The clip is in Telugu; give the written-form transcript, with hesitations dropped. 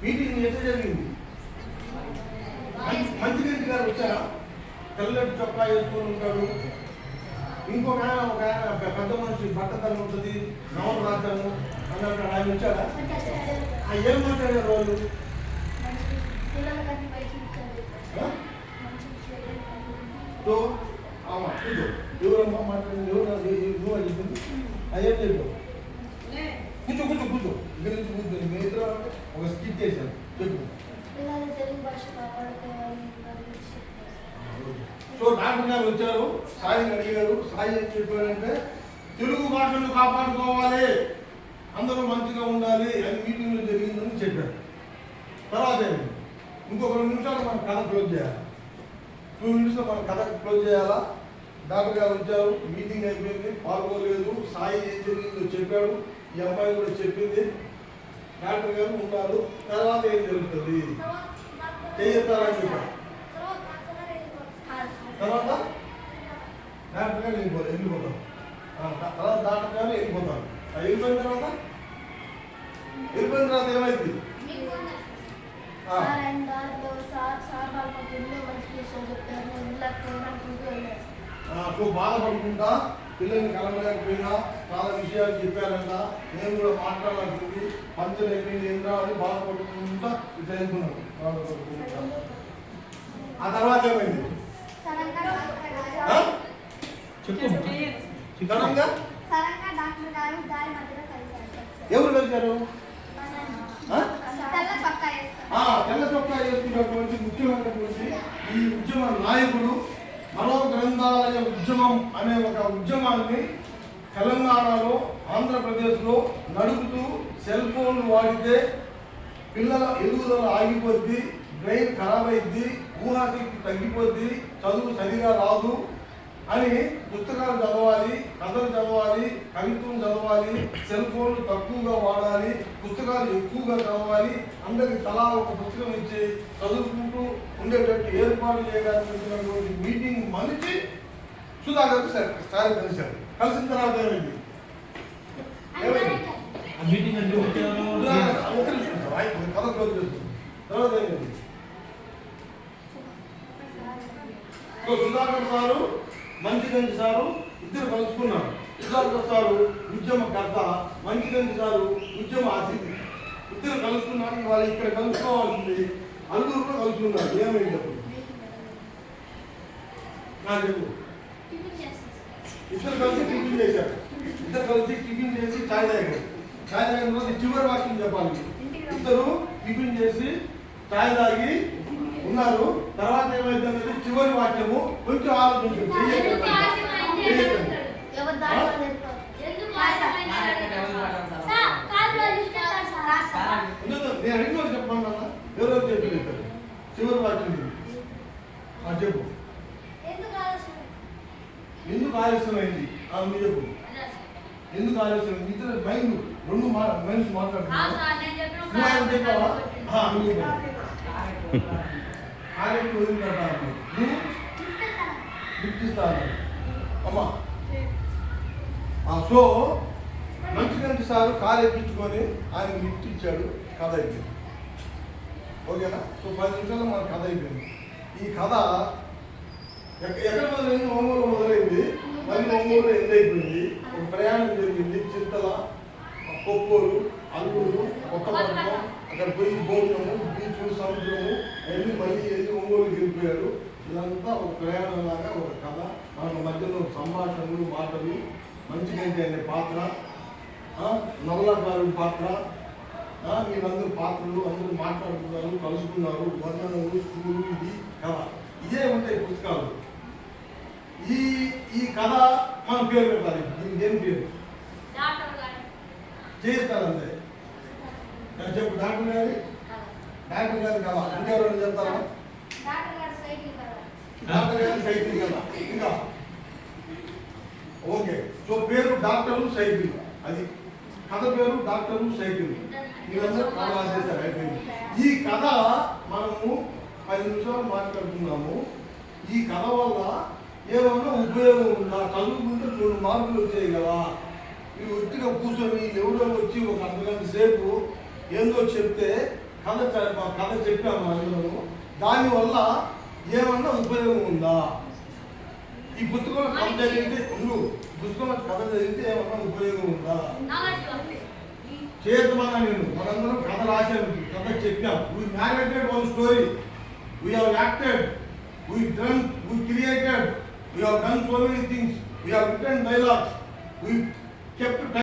మీటింగ్ ఎట్లా జరిగింది? మంత్రి గారు వచ్చారా? తెల్లటి చొక్కా వేసుకొని ఉంటాడు. ఇంకొక ఆయన ఒక ఆయన పెద్ద మనిషి బట్టతనం ఉంటుంది, నవలు రాద్దాము అన్నట్టు ఆయన వచ్చారా? ఏం మాట్లాడారు వాళ్ళు? ఎవరమ్మా మాట్లాడింది? ఎవరు నువ్వు అడిగింది? అదేం చెప్పావు? కూర్చో కూర్చో కూర్చో ఇక్కడ నుంచి కూర్చొని మీ ఇద్దరు ఒక స్కిట్ చేశాను చెప్పు. సో డాక్టర్ గారు వచ్చారు, సాయిని అడిగారు. సాయి ఏం చెప్పారంటే తెలుగు భాషను కాపాడుకోవాలి, అందరూ మంచిగా ఉండాలి అని మీటింగ్లో జరిగిందని చెప్పారు. తర్వాత ఇంకొక 2 నిమిషాలు మనం కథ క్లోజ్ చేయాలి. 2 నిమిషాలు మనం కథ క్లోజ్ చేయాలా? డాక్టర్ గారు వచ్చారు, మీటింగ్ అయిపోయింది, పాల్గొలేదు. సాయి ఏం జరిగిందో చెప్పాడు, ఈ అమ్మాయి కూడా చెప్పింది. డాక్టర్ గారు ఉంటారు. తర్వాత ఏం జరుగుతుంది? చేయొద్దారని చెప్పారు. తర్వాత డాక్టర్ గారు వెళ్ళిపోతారు. తర్వాత డాక్టర్ గారు వెళ్ళిపోతారు. వెళ్ళిపోయిన తర్వాత ఏమైంది? బాధపడుకుంటా పిల్లల్ని కలగలేకపోయినా చాలా విషయాలు చెప్పారంట, నేను కూడా మాట్లాడాల్సింది పంచలు అయిపోయింది ఏంద్రా అని బాధపడుకుంటా ఇట్లా వెళ్తున్నాడు. ఆ తర్వాత ఏమైంది చెప్పు. ఎవరు కలిశారు? తెల్ల చొక్కా వేసుకున్నటువంటి ముఖ్యమైనటువంటి ఈ ఉద్యమ నాయకుడు మనో గ్రంథాలయ ఉద్యమం అనే ఒక ఉద్యమాన్ని తెలంగాణలో, ఆంధ్రప్రదేశ్లో నడుపుతూ సెల్ ఫోన్లు వాడితే పిల్లల ఎదుగుదల ఆగిపోద్ది, బ్రెయిన్ ఖరాబ్ అయింది, ఊహాశక్తి తగ్గిపోద్ది, చదువు సరిగా రాదు అని పుస్తకాలు చదవాలి, కథలు చదవాలి, కవిత్వం చదవాలి, సెల్ ఫోన్లు తక్కువగా వాడాలి, పుస్తకాలు ఎక్కువగా చదవాలి, అందరికి తలా ఒక పుస్తకం ఇచ్చి చదువుకుంటూ ఉండేటట్టు ఏర్పాటు చేయడానికి వచ్చినటువంటి మీటింగ్ మనిషి సుధాకర్ సార్ కలిశారు. కలిసిన తర్వాత ఏమైంది? కథ క్లోజ్ చేస్తుంది. తర్వాత ఏమైంది? సుధాకర్ సారు, మంచిగంటి సారు ఇద్దరు కలుసుకున్నారు. సుధాకర్ సారు ఉద్యమకర్త, మంచిగంటి సారు ఉద్యమ అతిథి. ఇద్దరు కలుసుకున్నారు. వాళ్ళు ఇక్కడ కలుసుకోవాల్సింది అల్లూరులో కలుసుకున్నారు. ఏమైంది అప్పుడు నాకు చెప్పు. ఇద్దరు కలిసి టిఫిన్ చేశారు. ఇద్దరు కలిసి టిఫిన్ చేసి ఛాయ్ తాగారు. ఛాయ్ తాగిన తర్వాత చివరి వాక్యం చెప్పాలి. ఇద్దరు టిఫిన్ చేసి ఛాయ్ తాగి ఉన్నారు. తర్వాత ఏమైందనేది చివరి వాక్యము. కొంచెం ఆలోచించండి. నేను అడిగిన చెప్పమన్నా ఎవరో చెప్పి చివరి వాక్యం చెప్పు. ఎందుకు ఆలస్యమైంది? మీరు చెప్పు. ఎందుకు ఆలస్యమైంది? ఇద్దరు మైండ్ 2 మనిషి మాట్లాడుతున్నారు. చెప్పావా? ఆరెంట్ వదిలిపెట్టాలి. నువ్వు గిఫ్ట్ ఇస్తాను అమ్మా. సో మంచిగంటి సారు కారు ఎక్కించుకొని ఆయన గిఫ్ట్ ఇచ్చాడు. కథ అయిపోయింది. ఓకేనా? సో 10 నిమిషాల్లో మన కథ అయిపోయింది. ఈ కథ ఎక్కడ మొదలైంది? ఒంగోలు మొదలైంది, మళ్ళీ ఒంగోలు ఎండ్ అయిపోయింది. ఒక ప్రయాణం జరిగింది. చింతల, కొప్పూరు, అల్లూరు, కొత్తపట్నం, అక్కడ పోయి భోజనము, బీచ్, సముద్రము వెళ్ళి మళ్ళీ వెళ్ళి ఒంగోలుకి వెళ్ళిపోయారు. ఇదంతా ఒక ప్రయాణం లాగా ఒక కథ. మన మధ్యలో సంభాషణలు, మాటలు, మంచిగంటి అనే పాత్ర, నల్లగారు పాత్ర, మీరందరూ పాత్రలు అందరూ మాట్లాడుతున్నారు, కలుసుకున్నారు, వర్ణనలు, స్కూలు, ఇది కథ. ఇదే ఉంటాయి పుస్తకాలు. ఈ కథ మనం పేరు పెట్టాలి. దీనికి ఏం పేరు? చేస్తారంతే. చెప్పు. డాక్టర్ గారి కథ. ఇంకెవరైనా చెప్తారా? డాక్టర్ గారి సైకిల్ కదా. ఇంకా ఓకే. సో పేరు డాక్టరు సైకిల్. అది కథ పేరు డాక్టరు సైకిల్. మీరందరూ కథ రాసేసారు. అయిపోయింది. ఈ కథ మనము 10 నిమిషాలు మాట్లాడుతున్నాము. ఈ కథ వల్ల ఏమన్నా ఉపయోగం ఉందా? చదువుకుంటే 2 మార్కులు వచ్చాయి కదా. ఇవి ఒట్టిగా కూర్చొని ఎవరో వచ్చి ఒక అర్ధగంట సేపు ఏందో చెప్తే కథ చెప్పాము అందులో. దానివల్ల ఏమన్నా ఉపయోగం ఉందా? ఈ పుస్తకంలో కథ చదివితే పుస్తకంలో కథ చదివితే ఏమన్నా ఉపయోగం ఉందా? చేతమన్నా నేను మనందరం కథ రాశాను, కథ చెప్పాం. We narrated one story, we have acted, we drawn, we created, we have done so many things, we have written dialogues, we kept